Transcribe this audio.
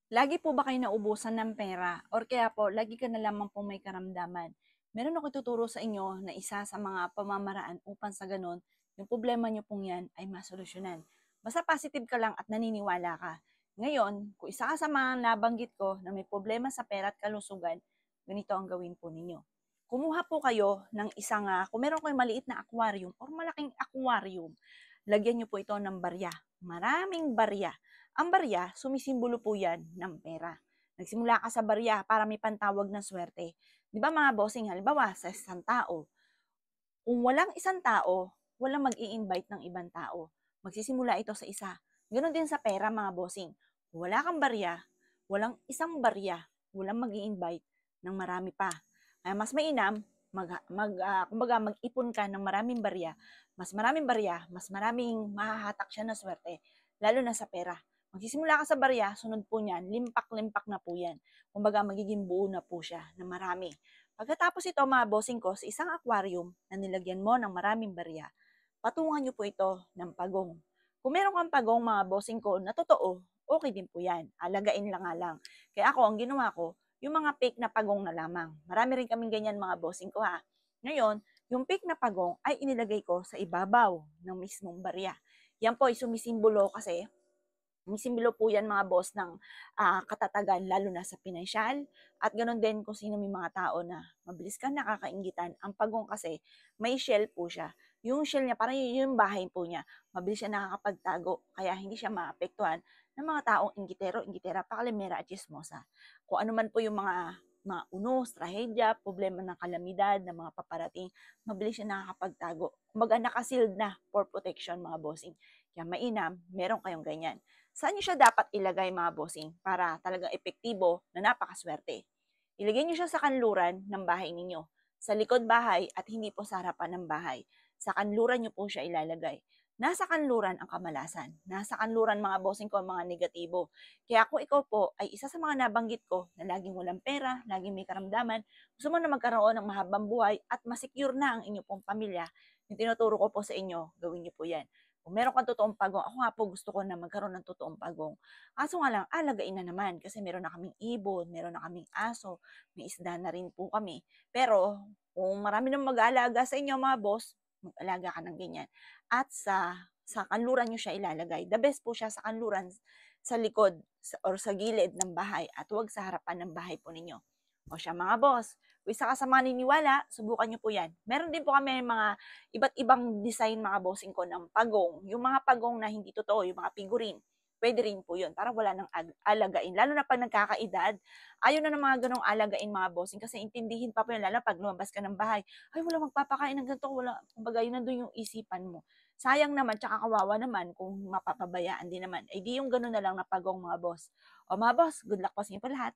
Lagi po ba kayo naubusan ng pera or kaya po lagi ka na lamang pong may karamdaman? Meron ako ituturo sa inyo na isa sa mga pamamaraan upang sa gano'n, yung problema niyo pong yan ay masolusyunan. Basta positive ka lang at naniniwala ka. Ngayon, kung isa ka sa mga nabanggit ko na may problema sa pera at kalusugan, ganito ang gawin po ninyo. Kumuha po kayo ng isang, kung meron kayong maliit na aquarium or malaking aquarium, lagyan niyo po ito ng barya. Maraming barya. Ang barya, sumisimbolo po yan ng pera. Nagsimula ka sa barya para may pantawag ng swerte. Di ba mga bossing, halimbawa sa isang tao, kung walang isang tao, walang mag-i-invite ng ibang tao. Magsisimula ito sa isa. Ganon din sa pera mga bossing. Kung wala kang barya, walang isang barya, walang mag-i-invite ng marami pa. Kaya mas mainam, kumbaga mag-ipon ka ng maraming barya, mas maraming mahahatak siya na swerte, lalo na sa pera. Magsisimula ka sa barya, sunod po niyan, limpak-limpak na po yan. Kumbaga magiging buo na po siya na marami. Pagkatapos ito, mga bossing ko, sa isang aquarium na nilagyan mo ng maraming barya, patungan nyo po ito ng pagong. Kung meron kang pagong, mga bossing ko, na totoo, okay din po yan. Alagain lang nga lang. Kaya ako, ang ginawa ko, yung mga fake na pagong na lamang. Marami rin kaming ganyan, mga bossing ko, ha. Ngayon, yung fake na pagong ay inilagay ko sa ibabaw ng mismong barya. Yan po ay sumisimbolo kasi simbolo po yan mga boss ng katatagan lalo na sa pinansyal at ganoon din kung sino may mga tao na mabilis kang nakakainggitan. Ang pagong kasi may shell po siya. Yung shell niya parang yung bahay po niya. Mabilis siya nakakapagtago kaya hindi siya maapektuhan ng mga taong inggitero, inggitera, pakalimera at chismosa. Kung ano man po yung mga unos, trahedya, problema ng kalamidad, ng mga paparating, mabilis siya nakakapagtago. Kumbaga nakasealed na for protection mga bossing. Kaya mainam, meron kayong ganyan. Saan nyo siya dapat ilagay mga bossing para talagang epektibo na napakaswerte? Ilagay nyo siya sa kanluran ng bahay ninyo. Sa likod bahay at hindi po sa harapan ng bahay. Sa kanluran nyo po siya ilalagay. Nasa kanluran ang kamalasan. Nasa kanluran mga bossing ko ang mga negatibo. Kaya kung ikaw po ay isa sa mga nabanggit ko na laging walang pera, laging may karamdaman, gusto mo na magkaroon ng mahabang buhay at masecure na ang inyong pong pamilya, yung tinuturo ko po sa inyo, gawin nyo po yan. Kung meron kang totoong pagong, ako nga po gusto ko na magkaroon ng totoong pagong. Kaso nga lang, alagain na naman kasi meron na kaming ibon, meron na kaming aso, may isda na rin po kami. Pero kung marami nang mag-aalaga sa inyo mga boss, mag-alaga ka ng ganyan. At sa kanluran nyo siya ilalagay. The best po siya sa kanluran sa likod or sa gilid ng bahay at huwag sa harapan ng bahay po ninyo. O siya mga boss, kung isa ka sa maniniwala, subukan nyo po yan. Meron din po kami mga iba't ibang design mga bossing ko ng pagong. Yung mga pagong na hindi totoo, yung mga figurine, pwede rin po yun para wala nang alagain. Lalo na pag nagkakaedad, ayaw na ng mga ganong alagain mga bossing kasi intindihin pa po yun, lalo pag lumabas ka ng bahay, ay wala magpapakain ng ganito, wala, kumbaga yun nandun yung isipan mo. Sayang naman, tsaka kawawa naman kung mapapabayaan din naman. Eh di yung ganon na lang na pagong mga boss. O mga boss, good luck po sa inyo po lahat.